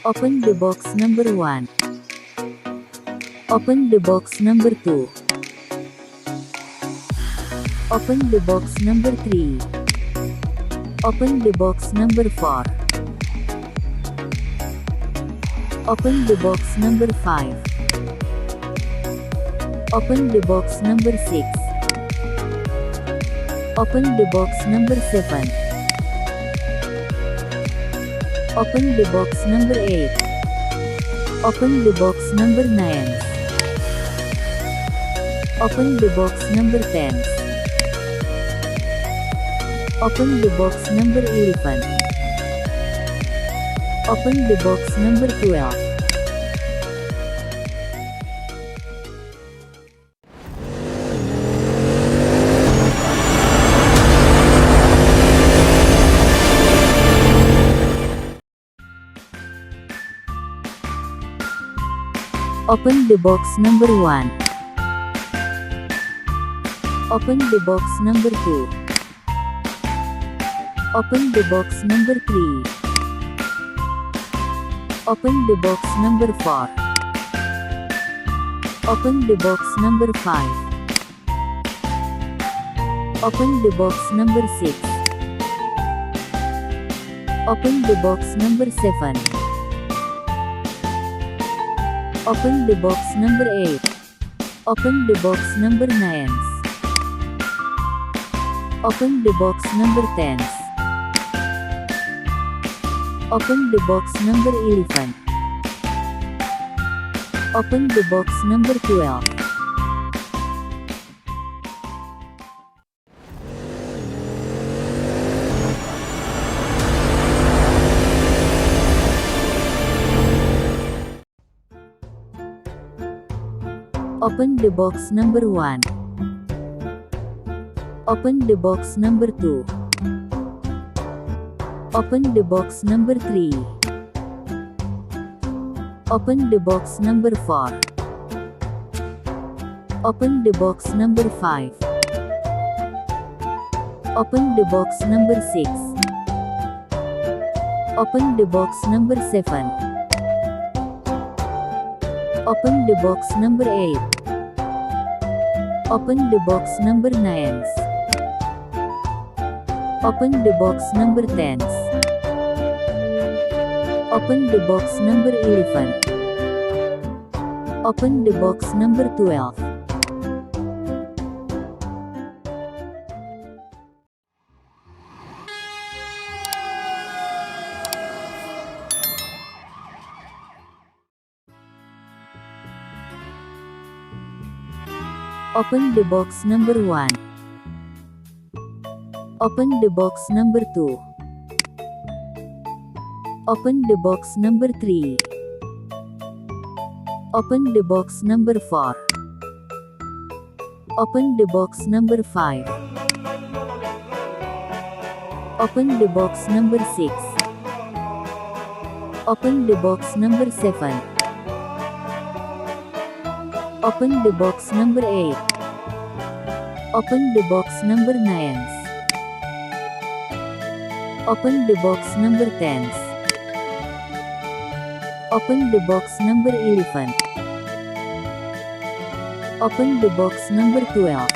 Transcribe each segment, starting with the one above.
Open the box number 1. Open the box number 2. Open the box number 3. Open the box number 4. Open the box number 5. Open the box number 6. Open the box number 7. Open the box number 8. Open the box number 9. Open the box number 10. Open the box number 11. Open the box number 12. Open the box number 1. Open the box number 2. Open the box number 3. Open the box number 4. Open the box number 5. Open the box number 6. Open the box number 7. Open the box number 8. Open the box number 9. Open the box number 10. Open the box number 11. Open the box number 12. Open the box number 1. Open the box number 2. Open the box number 3. Open the box number 4. Open the box number 5. Open the box number 6. Open the box number 7. Open the box number 8. Open the box number 9. Open the box number 10. Open the box number 11. Open the box number 12. Open the box number 1. Open the box number 2. Open the box number 3. Open the box number 4. Open the box number 5. Open the box number 6. Open the box number 7. Open the box number 8. Open the box number 9. Open the box number 10. Open the box number 11. Open the box number 12.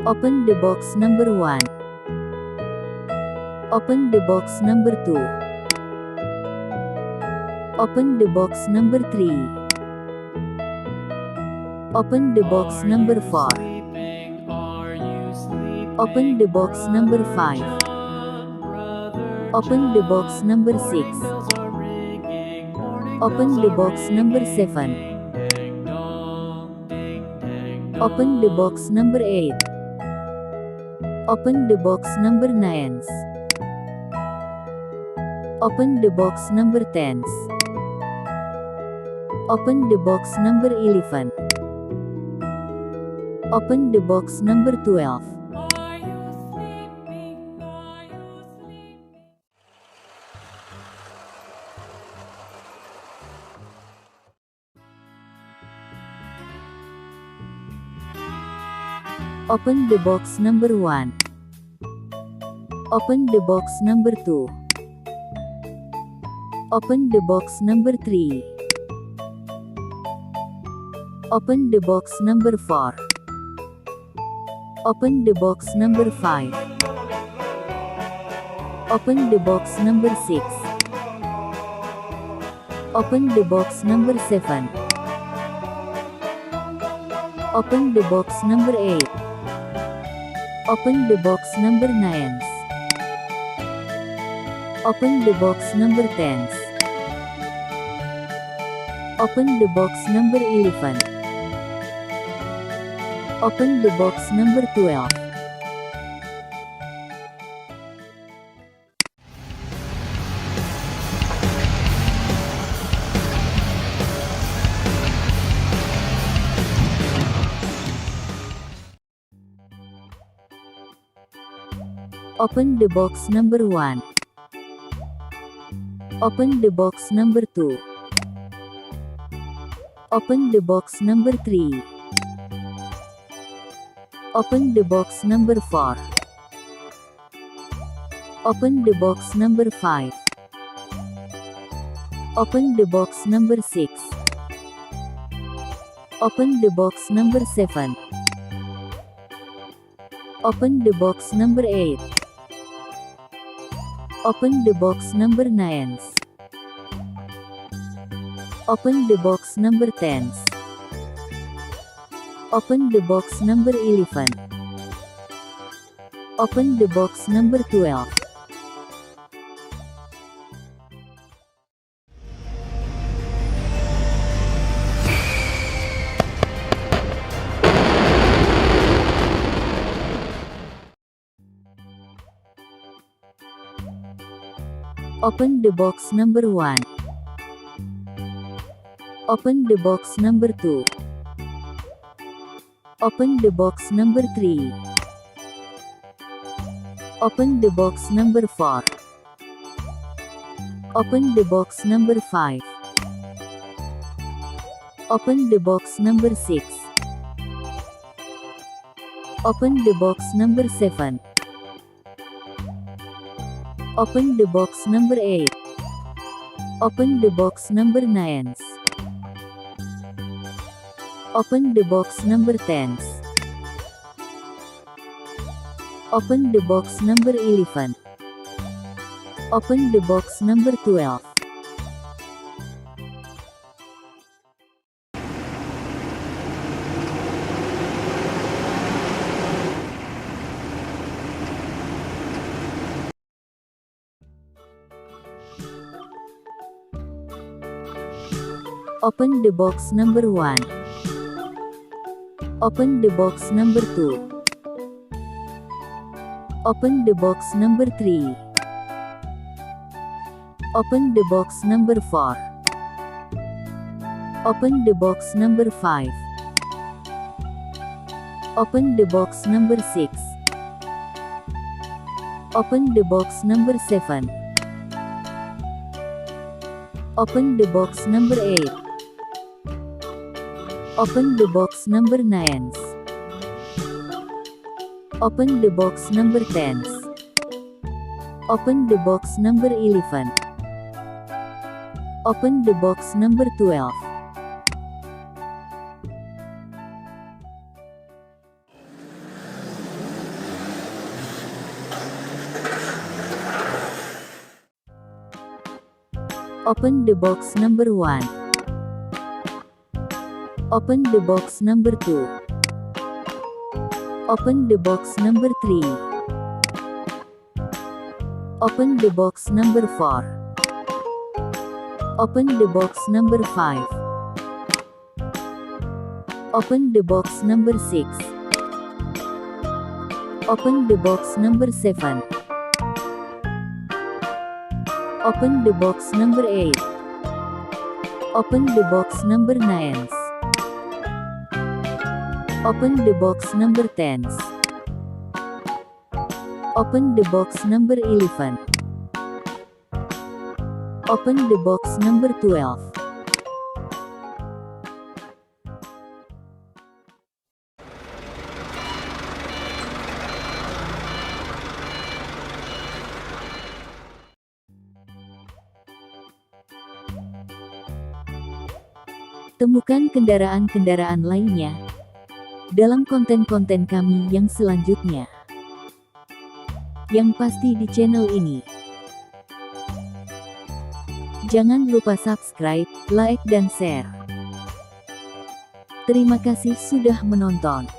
Open the box number 1. Open the box number 2. Open the box number 3. Open the box number 4. Open the box number 5. Open the box number 6. Open the box number 7. Open the box number 8. Open the box number 9. Open the box number 10. Open the box number 11. Open the box number 12. Open the box number 1. Open the box number 2. Open the box number 3. Open the box number 4. Open the box number 5. Open the box number 6. Open the box number 7. Open the box number 8. Open the box number 9. Open the box number 10. Open the box number 11. Open the box number 12. Open the box number 1. Open the box number 2. Open the box number 3. Open the box number 4. Open the box number 5. Open the box number 6. Open the box number 7. Open the box number 8. Open the box number 9. Open the box number 10. Open the box number 11. Open the box number 12. Open the box number 1. Open the box number 2. Open the box number 3. Open the box number 4. Open the box number 5. Open the box number 6. Open the box number 7. Open the box number 8. Open the box number 9. Open the box number 10. Open the box number 11. Open the box number 12. Open the box number 1. Open the box number 2. Open the box number 3. Open the box number 4. Open the box number 5. Open the box number 6. Open the box number 7. Open the box number 8. Open the box number 9. Open the box number 10. Open the box number 11. Open the box number 12. Open the box number 1. Open the box number 2. Open the box number 3. Open the box number 4. Open the box number 5. Open the box number 6. Open the box number 7. Open the box number 8. Open the box number 9. Open the box number 10. Open the box number 11. Open the box number 12. Temukan kendaraan-kendaraan lainnya dalam konten-konten kami yang selanjutnya. Yang pasti di channel ini. Jangan lupa subscribe, like dan share. Terima kasih sudah menonton.